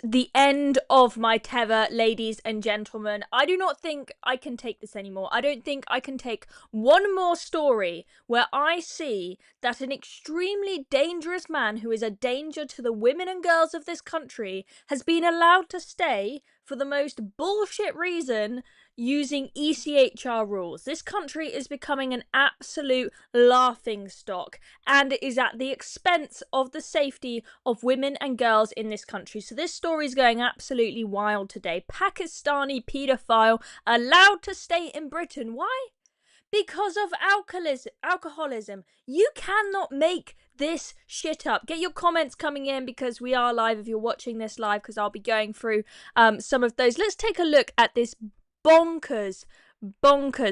the end of my tether, ladies and gentlemen. I do not think I can take this anymore. I don't think I can take one more story where I see that an extremely dangerous man who is a danger to the women and girls of this country has been allowed to stay for the most bullshit reason using ECHR rules. This country is becoming an absolute laughing stock, and it is at the expense of the safety of women and girls in this country. So this story is going absolutely wild today. Pakistani paedophile allowed to stay in Britain. Why? Because of alcoholism. You cannot make this shit up. Get your comments coming in because we are live if you're watching this live, because I'll be going through some of those. Let's take a look at this bonkers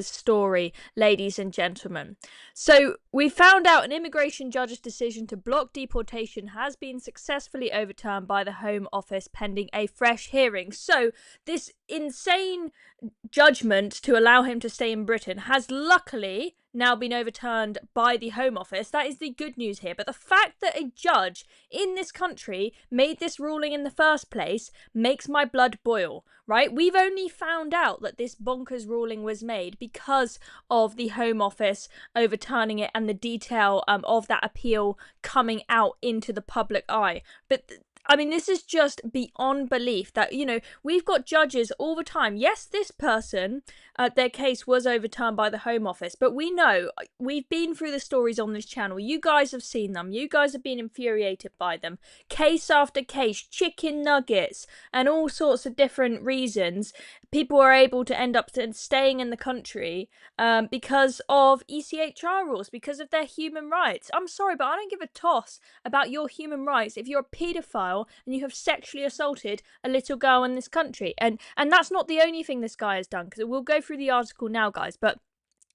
story, ladies and gentlemen. So we found out an immigration judge's decision to block deportation has been successfully overturned by the Home Office pending a fresh hearing. So this insane judgment to allow him to stay in Britain has luckily now been overturned by the Home Office. That is the good news here. But the fact that a judge in this country made this ruling in the first place makes my blood boil, right? We've only found out that this bonkers ruling was made because of the Home Office overturning it and the detail of that appeal coming out into the public eye. But I mean, this is just beyond belief that, you know, we've got judges all the time. Yes, this person, their case was overturned by the Home Office, but we know, we've been through the stories on this channel. You guys have seen them. You guys have been infuriated by them. Case after case, chicken nuggets, and all sorts of different reasons. People are able to end up staying in the country because of ECHR rules, because of their human rights. I'm sorry, but I don't give a toss about your human rights if you're a paedophile and you have sexually assaulted a little girl in this country. And that's not the only thing this guy has done, because we'll go through the article now, guys, but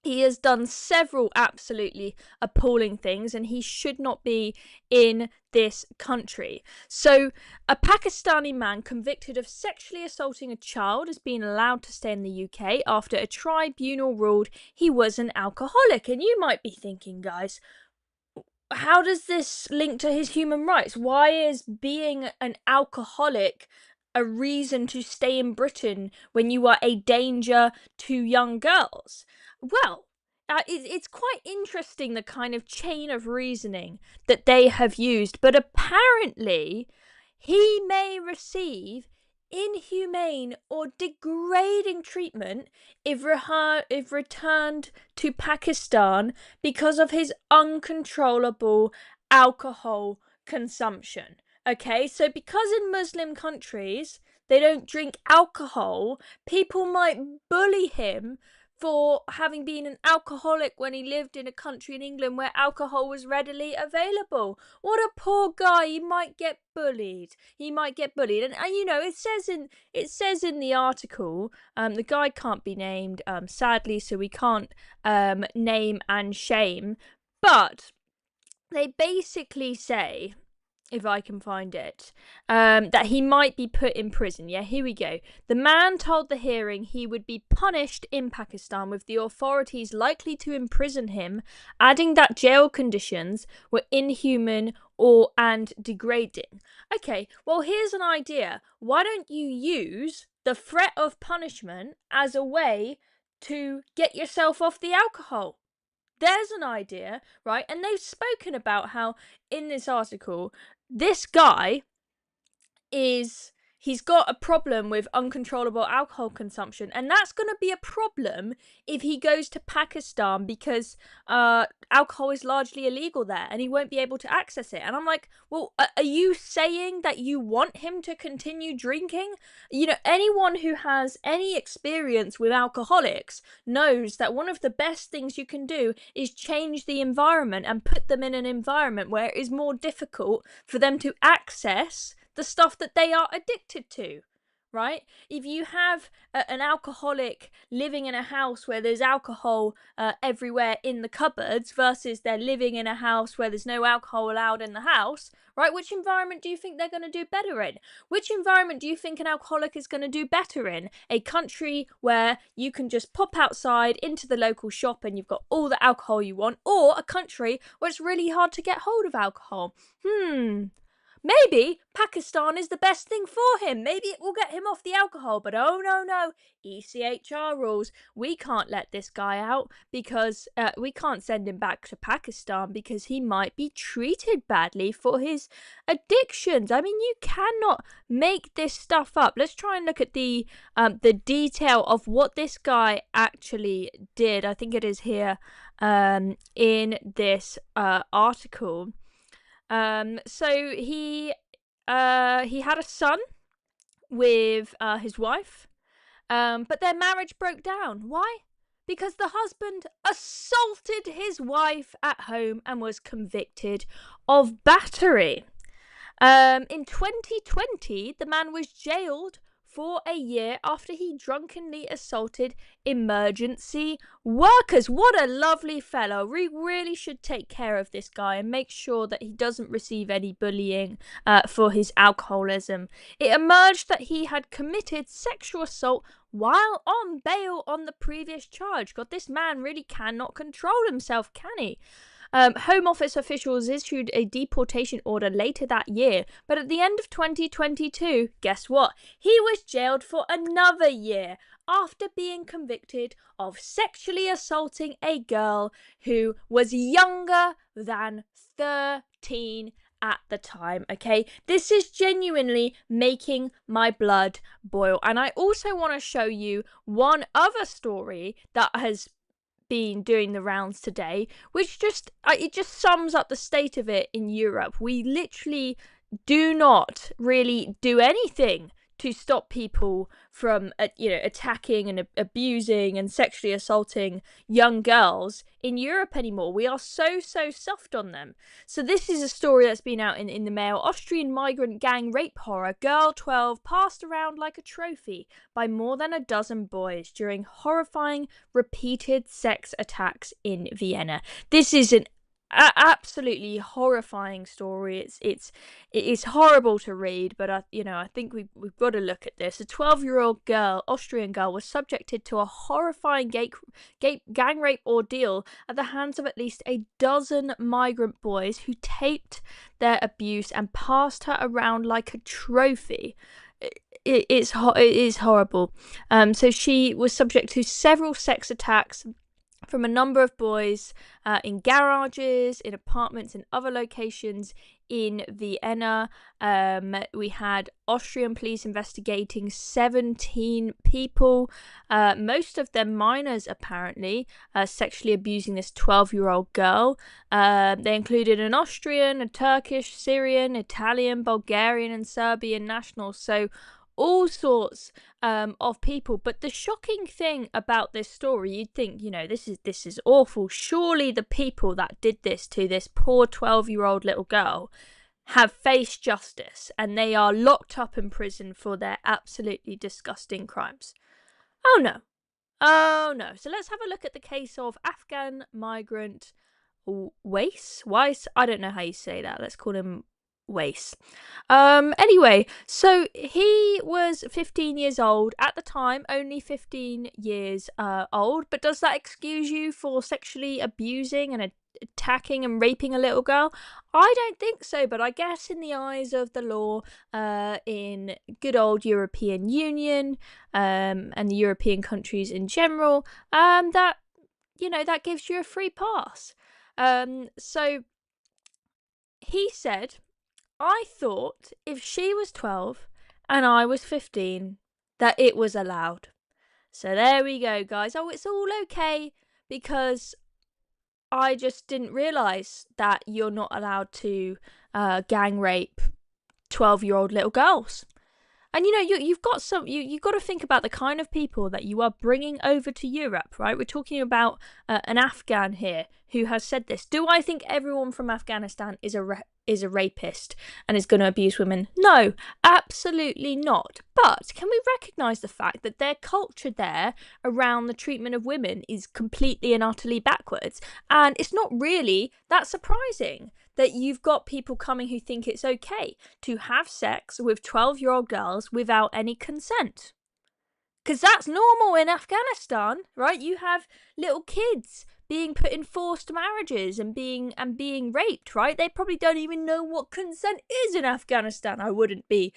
he has done several absolutely appalling things, and he should not be in this country. So, a Pakistani man convicted of sexually assaulting a child has been allowed to stay in the UK after a tribunal ruled he was an alcoholic. And you might be thinking, guys, how does this link to his human rights? Why is being an alcoholic a reason to stay in Britain when you are a danger to young girls? Well, it's quite interesting, the kind of chain of reasoning that they have used, but apparently he may receive inhumane or degrading treatment if returned to Pakistan because of his uncontrollable alcohol consumption. Okay, so because in Muslim countries they don't drink alcohol, people might bully him for having been an alcoholic when he lived in a country in England where alcohol was readily available. What a poor guy. He might get bullied. And you know, it says in the article, the guy can't be named, sadly, so we can't name and shame, but they basically say, if I can find it, that he might be put in prison. Yeah, here we go. The man told the hearing he would be punished in Pakistan, with the authorities likely to imprison him, adding that jail conditions were inhuman and degrading. Okay, well, here's an idea. Why don't you use the threat of punishment as a way to get yourself off the alcohol? There's an idea, right? And they've spoken about how in this article, this guy he's got a problem with uncontrollable alcohol consumption, and that's going to be a problem if he goes to Pakistan, because alcohol is largely illegal there and he won't be able to access it. And I'm like, well, are you saying that you want him to continue drinking? You know, anyone who has any experience with alcoholics knows that one of the best things you can do is change the environment and put them in an environment where it is more difficult for them to access the stuff that they are addicted to, right? If you have an alcoholic living in a house where there's alcohol everywhere in the cupboards versus they're living in a house where there's no alcohol allowed in the house, right? Which environment do you think they're going to do better in? Which environment do you think an alcoholic is going to do better in? A country where you can just pop outside into the local shop and you've got all the alcohol you want, or a country where it's really hard to get hold of alcohol? maybe Pakistan is the best thing for him. Maybe it will get him off the alcohol. But oh no, ECHR rules. We can't let this guy out because we can't send him back to Pakistan because he might be treated badly for his addictions. I mean, you cannot make this stuff up. Let's try and look at the detail of what this guy actually did. I think it is here in this article. So he had a son with his wife, but their marriage broke down. Why? Because the husband assaulted his wife at home and was convicted of battery. In 2020, the man was jailed for a year after he drunkenly assaulted emergency workers. What a lovely fellow. We really should take care of this guy and make sure that he doesn't receive any bullying for his alcoholism. It emerged that he had committed sexual assault while on bail on the previous charge. God, this man really cannot control himself, can he? Home Office officials issued a deportation order later that year, but at the end of 2022, guess what? He was jailed for another year after being convicted of sexually assaulting a girl who was younger than 13 at the time. Okay, this is genuinely making my blood boil. And I also want to show you one other story that has been doing the rounds today, which it just sums up the state of it in Europe. We literally do not really do anything to stop people from attacking and abusing and sexually assaulting young girls in Europe anymore. We are so soft on them. So this is a story that's been out in the mail. Austrian migrant gang rape horror. Girl 12 passed around like a trophy by more than a dozen boys during horrifying repeated sex attacks in Vienna. This is an absolutely horrifying story. It is horrible to read, but I think we've got to look at this. A 12-year-old girl, Austrian girl, was subjected to a horrifying gang rape ordeal at the hands of at least a dozen migrant boys who taped their abuse and passed her around like a trophy. It is horrible. So she was subject to several sex attacks from a number of boys in garages, in apartments, and other locations in Vienna. We had Austrian police investigating 17 people, most of them minors apparently, sexually abusing this 12-year-old girl. They included an Austrian, a Turkish, Syrian, Italian, Bulgarian, and Serbian nationals. So all sorts of people. But the shocking thing about this story, you'd think, this is awful. Surely the people that did this to this poor 12-year-old little girl have faced justice and they are locked up in prison for their absolutely disgusting crimes. Oh no. So let's have a look at the case of Afghan migrant Weiss. I don't know how you say that. Let's call him Weiss. Anyway, so he was 15 years old at the time, only 15 years old. But does that excuse you for sexually abusing and attacking and raping a little girl? I don't think so, but I guess in the eyes of the law, in good old European Union, and the European countries in general, that gives you a free pass. So he said, I thought if she was 12 and I was 15, that it was allowed. So there we go, guys. Oh, it's all okay because I just didn't realise that you're not allowed to gang rape 12-year-old little girls. And you've got to think about the kind of people that you are bringing over to Europe, right? We're talking about an Afghan here who has said this. Do I think everyone from Afghanistan is a rapist and is going to abuse women? No, absolutely not. But can we recognise the fact that their culture there around the treatment of women is completely and utterly backwards? And it's not really that surprising that you've got people coming who think it's okay to have sex with 12-year-old girls without any consent. Because that's normal in Afghanistan, right? You have little kids being put in forced marriages and being raped, right? They probably don't even know what consent is in Afghanistan. I wouldn't be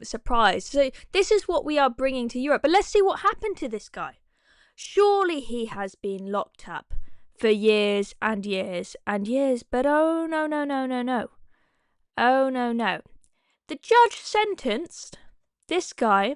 surprised. So this is what we are bringing to Europe. But let's see what happened to this guy. Surely he has been locked up for years and years and years. But oh no, no, no, no, no. Oh no, no. The judge sentenced this guy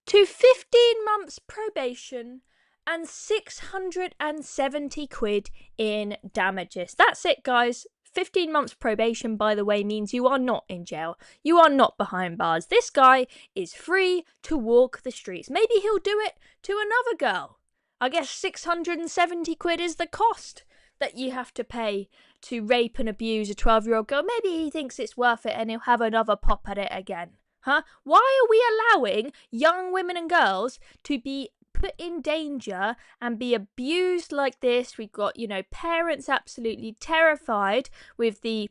to 15 months probation and 670 quid in damages. That's it, guys. 15 months probation, by the way, means you are not in jail. You are not behind bars. This guy is free to walk the streets. Maybe he'll do it to another girl. I guess 670 quid is the cost that you have to pay to rape and abuse a 12-year-old girl. Maybe he thinks it's worth it and he'll have another pop at it again. Huh? Why are we allowing young women and girls to be put in danger and be abused like this? We've got, parents absolutely terrified with the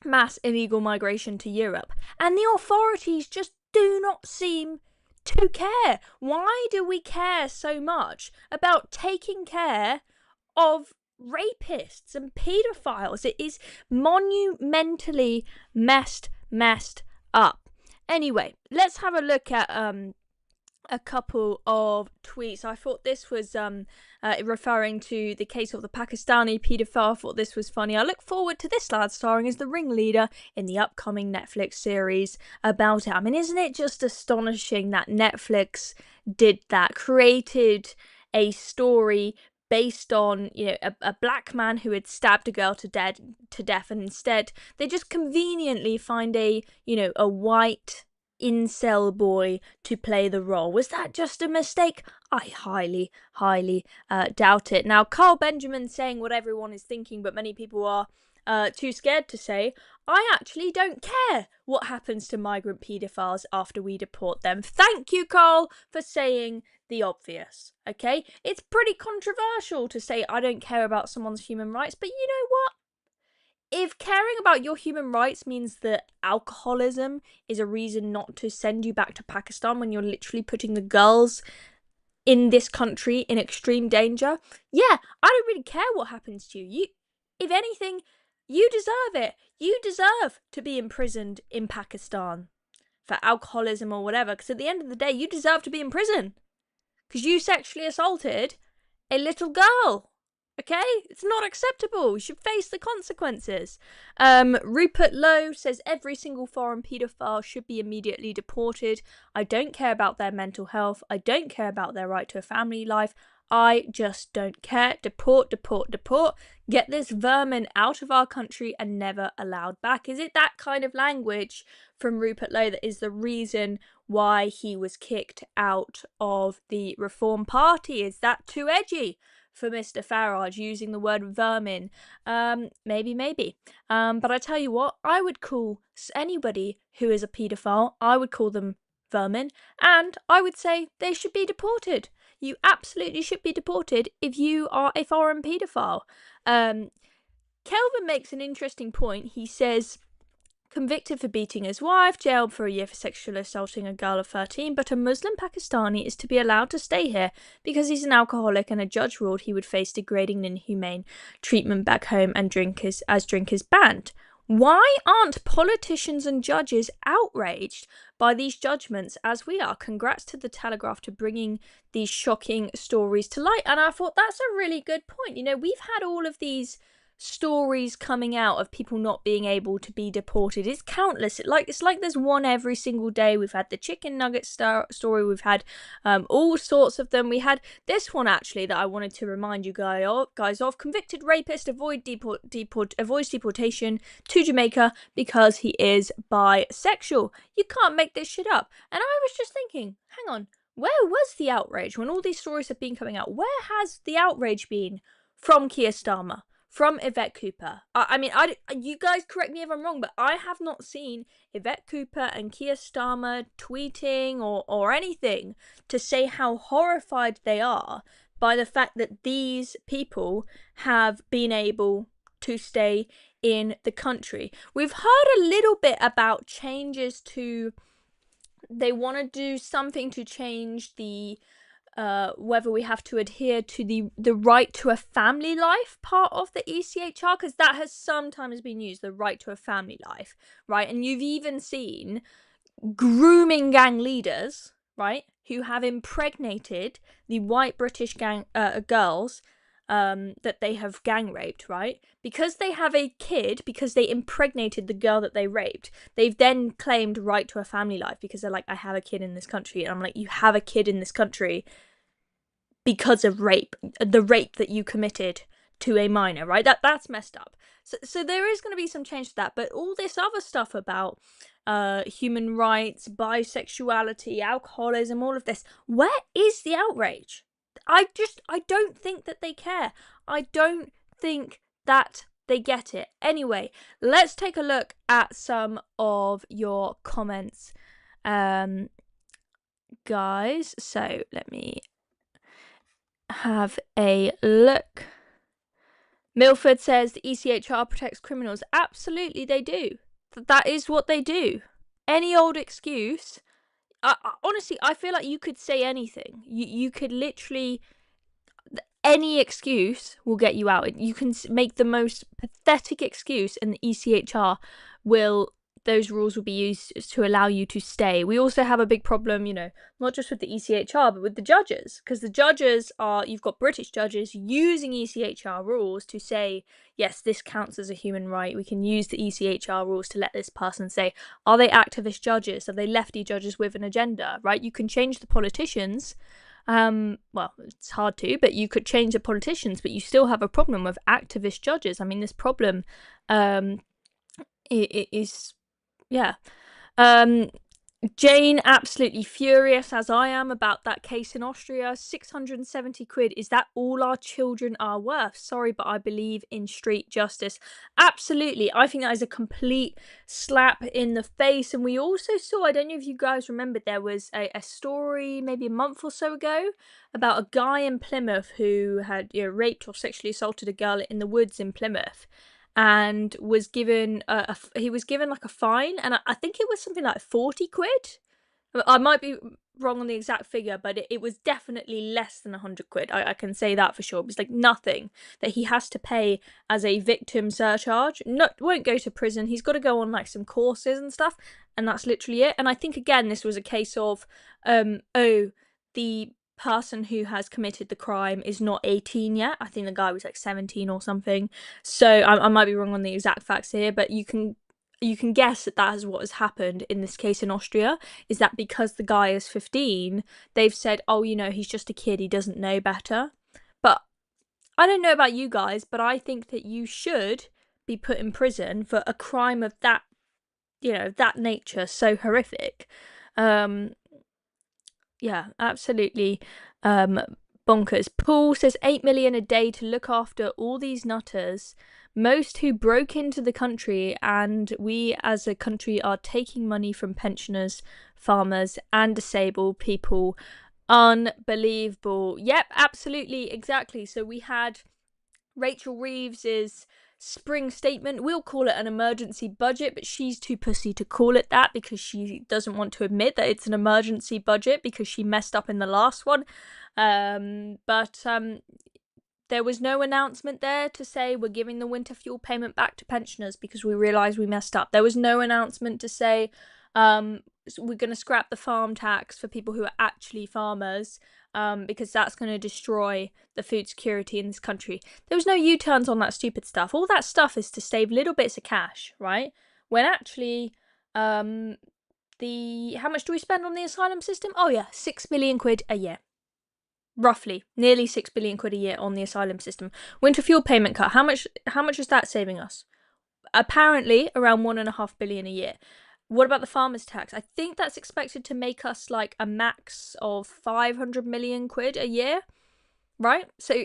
mass illegal migration to Europe. And the authorities just do not seem to care. Why do we care so much about taking care of rapists and paedophiles? It is monumentally messed up. Anyway, let's have a look at a couple of tweets. I thought this was referring to the case of the Pakistani paedophile. I thought this was funny. I look forward to this lad starring as the ringleader in the upcoming Netflix series about it. I mean, isn't it just astonishing that Netflix did that, created a story based on a black man who had stabbed a girl to death, and instead they just conveniently find a white incel boy to play the role. Was that just a mistake? I highly doubt it. Now, Carl Benjamin saying what everyone is thinking, but many people are too scared to say, I actually don't care what happens to migrant paedophiles after we deport them. Thank you, Carl, for saying the obvious, okay? It's pretty controversial to say I don't care about someone's human rights, but you know what? If caring about your human rights means that alcoholism is a reason not to send you back to Pakistan when you're literally putting the girls in this country in extreme danger, yeah, I don't really care what happens to you. If anything, you deserve it. You deserve to be imprisoned in Pakistan for alcoholism or whatever, because at the end of the day, you deserve to be in prison because you sexually assaulted a little girl. Okay? It's not acceptable. You should face the consequences. Rupert Lowe says every single foreign paedophile should be immediately deported. I don't care about their mental health. I don't care about their right to a family life. I just don't care. Deport, deport, deport. Get this vermin out of our country and never allowed back. Is it that kind of language from Rupert Lowe that is the reason why he was kicked out of the Reform Party? Is that too edgy for Mr. Farage, using the word vermin? Maybe. But I tell you what, I would call anybody who is a paedophile, I would call them vermin, and I would say they should be deported. You absolutely should be deported if you are a foreign paedophile. Kelvin makes an interesting point. He says, convicted for beating his wife, jailed for a year for sexually assaulting a girl of 13, but a Muslim Pakistani is to be allowed to stay here because he's an alcoholic, and a judge ruled he would face degrading and inhumane treatment back home and drinkers banned. Why aren't politicians and judges outraged by these judgments as we are? Congrats to The Telegraph to bringing these shocking stories to light. And I thought that's a really good point. We've had all of these stories coming out of people not being able to be deported. It's countless. It's like there's one every single day. We've had the chicken nugget story. We've had all sorts of them. We had this one actually that I wanted to remind you guys of. Convicted rapist avoids deportation to Jamaica because he is bisexual. You can't make this shit up. And I was just thinking, hang on, where was the outrage when all these stories have been coming out? Where has the outrage been from Keir Starmer, from Yvette Cooper? You guys correct me if I'm wrong, but I have not seen Yvette Cooper and Keir Starmer tweeting or anything to say how horrified they are by the fact that these people have been able to stay in the country. We've heard a little bit about changes to, they want to do something to change the whether we have to adhere to the right to a family life part of the ECHR, because that has sometimes been used, the right to a family life, right? And you've even seen grooming gang leaders, right, who have impregnated the white British gang girls that they have gang raped, right? Because they have a kid, because they impregnated the girl that they raped, they've then claimed right to a family life because they're like, I have a kid in this country. And I'm like, you have a kid in this country because of rape, the rape that you committed to a minor, right? That's messed up. So there is going to be some change to that, but all this other stuff about human rights, bisexuality, alcoholism, all of this, where is the outrage? I don't think that they care. I don't think that they get it. Anyway, let's take a look at some of your comments, guys. So let me have a look. Milford says the ECHR protects criminals. Absolutely, they do. That is what they do. Any old excuse. Honestly, I feel like you could say anything. You could literally, any excuse will get you out. You can make the most pathetic excuse, and the ECHR those rules will be used to allow you to stay. We also have a big problem, not just with the ECHR, but with the judges. Because the judges you've got British judges using ECHR rules to say, yes, this counts as a human right. We can use the ECHR rules to let this person say, are they activist judges? Are they lefty judges with an agenda, right? You can change the politicians. Well, it's hard to, but you could change the politicians, but you still have a problem with activist judges. I mean, this problem is... Yeah. Jane absolutely furious, as I am, about that case in Austria. 670 quid. Is that all our children are worth? Sorry, but I believe in street justice. Absolutely. I think that is a complete slap in the face. And we also saw, I don't know if you guys remember, there was a story maybe a month or so ago about a guy in Plymouth who had raped or sexually assaulted a girl in the woods in Plymouth, and was given he was given like a fine, and I think it was something like 40 quid. I might be wrong on the exact figure, but it was definitely less than 100 quid. I can say that for sure. It was like nothing that he has to pay as a victim surcharge. Won't go to prison. He's got to go on like some courses and stuff, and that's literally it. And I think again this was a case of the person who has committed the crime is not 18 yet. I think the guy was like 17 or something. So I might be wrong on the exact facts here, but you can guess that is what has happened in this case in Austria, is that because the guy is 15, they've said, oh, he's just a kid, he doesn't know better. But I don't know about you guys, but I think that you should be put in prison for a crime of that, that nature, so horrific. Yeah, absolutely bonkers. Paul says 8 million a day to look after all these nutters, most who broke into the country, and we as a country are taking money from pensioners, farmers and disabled people. Unbelievable. Yep, absolutely, exactly. So we had Rachel Reeves's spring statement. We'll call it an emergency budget, but she's too pussy to call it that because she doesn't want to admit that it's an emergency budget because she messed up in the last one. But there was no announcement there to say we're giving the winter fuel payment back to pensioners because we realised we messed up. There was no announcement to say we're going to scrap the farm tax for people who are actually farmers, because that's going to destroy the food security in this country. There was no U-turns on that stupid stuff. All that stuff is to save little bits of cash, right? When actually, how much do we spend on the asylum system? Oh yeah, 6 billion quid a year. Roughly, nearly 6 billion quid a year on the asylum system. Winter fuel payment cut. How much is that saving us? Apparently around 1.5 billion a year. What about the farmers' tax? I think that's expected to make us like a max of 500 million quid a year, right? So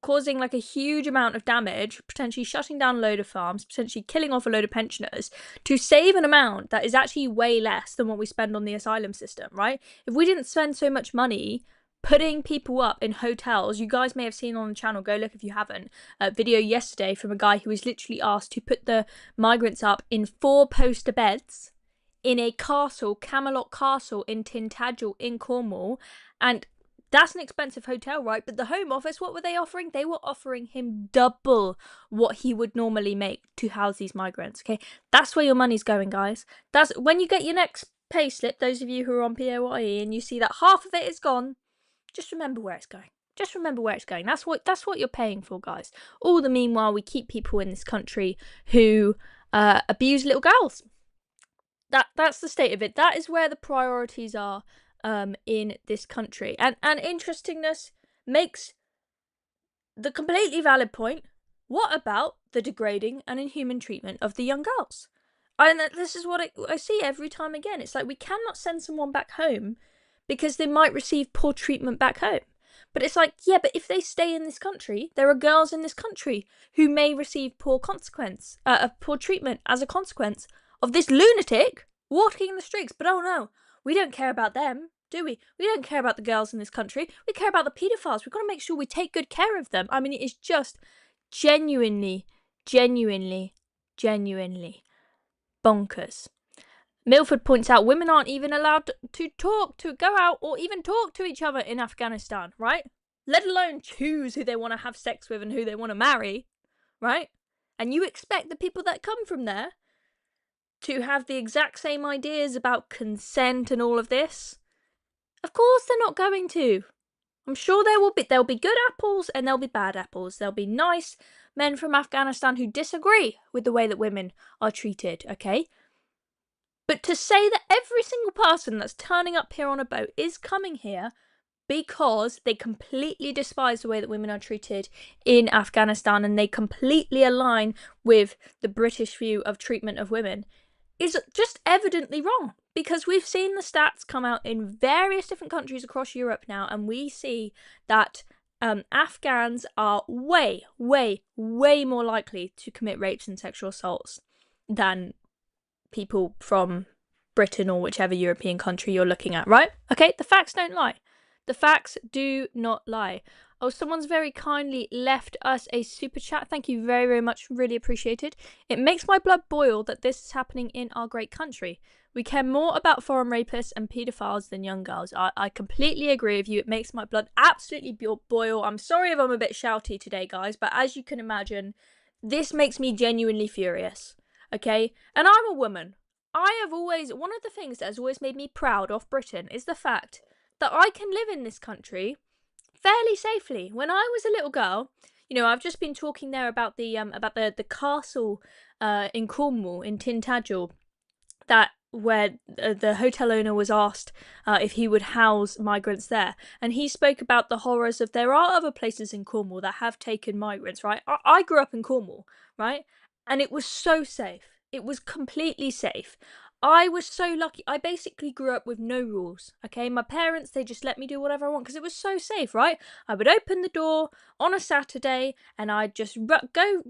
causing like a huge amount of damage, potentially shutting down a load of farms, potentially killing off a load of pensioners to save an amount that is actually way less than what we spend on the asylum system, right? If we didn't spend so much money putting people up in hotels, you guys may have seen on the channel, go look if you haven't, a video yesterday from a guy who was literally asked to put the migrants up in 4-poster beds in a castle, Camelot Castle in Tintagel in Cornwall, and That's an expensive hotel, right? But the Home Office, what were they offering? They were offering him double what he would normally make to house these migrants, okay? That's where your money's going, guys. That's when you get your next pay slip, those of you who are on PAYE, and you see that half of it is gone, just remember where it's going. Just remember where it's going. That's what you're paying for, guys. All the meanwhile, we keep people in this country who abuse little girls. That's the state of it. That is where the priorities are in this country. And interestingness makes the completely valid point. What about the degrading and inhuman treatment of the young girls? And this is what I see every time again. It's like we cannot send someone back home because they might receive poor treatment back home. But it's like, yeah, but if they stay in this country, there are girls in this country who may receive poor treatment as a consequence of this lunatic walking the streets. But oh no, we don't care about them, do we? We don't care about the girls in this country. We care about the paedophiles. We've got to make sure we take good care of them. I mean, it is just genuinely bonkers. Milford points out women aren't even allowed to go out or even talk to each other in Afghanistan, right? Let alone choose who they want to have sex with and who they want to marry, right? And you expect the people that come from there to have the exact same ideas about consent and all of this? Of course they're not going to. I'm sure there'll be good apples and there'll be bad apples. There'll be nice men from Afghanistan who disagree with the way that women are treated, okay? But to say that every single person that's turning up here on a boat is coming here because they completely despise the way that women are treated in Afghanistan and they completely align with the British view of treatment of women is just evidently wrong. Because we've seen the stats come out in various different countries across Europe now, and we see that Afghans are way more likely to commit rapes and sexual assaults than people from Britain or whichever European country you're looking at, right? Okay, the facts don't lie. The facts do not lie. Oh, someone's very kindly left us a super chat. Thank you very much. Really appreciated. It makes my blood boil that this is happening in our great country. We care more about foreign rapists and paedophiles than young girls. I completely agree with you. It makes my blood absolutely boil. I'm sorry if I'm a bit shouty today, guys, but as you can imagine, this makes me genuinely furious. Okay? And I'm a woman. One of the things that has always made me proud of Britain is the fact that I can live in this country fairly safely. When I was a little girl, you know, I've just been talking there about the castle in Cornwall, in Tintagel, where the hotel owner was asked if he would house migrants there, and he spoke about the horrors of there are other places in Cornwall that have taken migrants, right? I grew up in Cornwall, right? And it was so safe. It was completely safe. I was so lucky. I basically grew up with no rules, okay? My parents, they just let me do whatever I want because it was so safe, right? I would open the door on a Saturday and I'd just run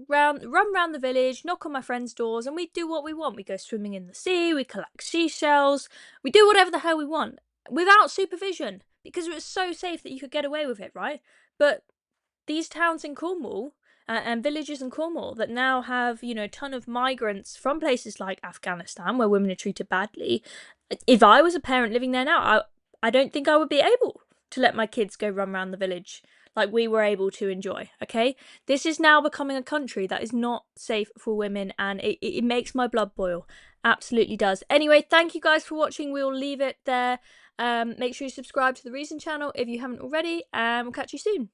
around the village, knock on my friends' doors, and we'd do what we want. We'd go swimming in the sea, we collect seashells, we do whatever the hell we want without supervision because it was so safe that you could get away with it, right? But these towns in Cornwall, and villages in Cornwall that now have, you know, a ton of migrants from places like Afghanistan where women are treated badly. If I was a parent living there now, I don't think I would be able to let my kids go run around the village like we were able to enjoy, okay? This is now becoming a country that is not safe for women, and it makes my blood boil. Absolutely does. Anyway, thank you guys for watching. We'll leave it there. Make sure you subscribe to the Reason channel if you haven't already, and we'll catch you soon.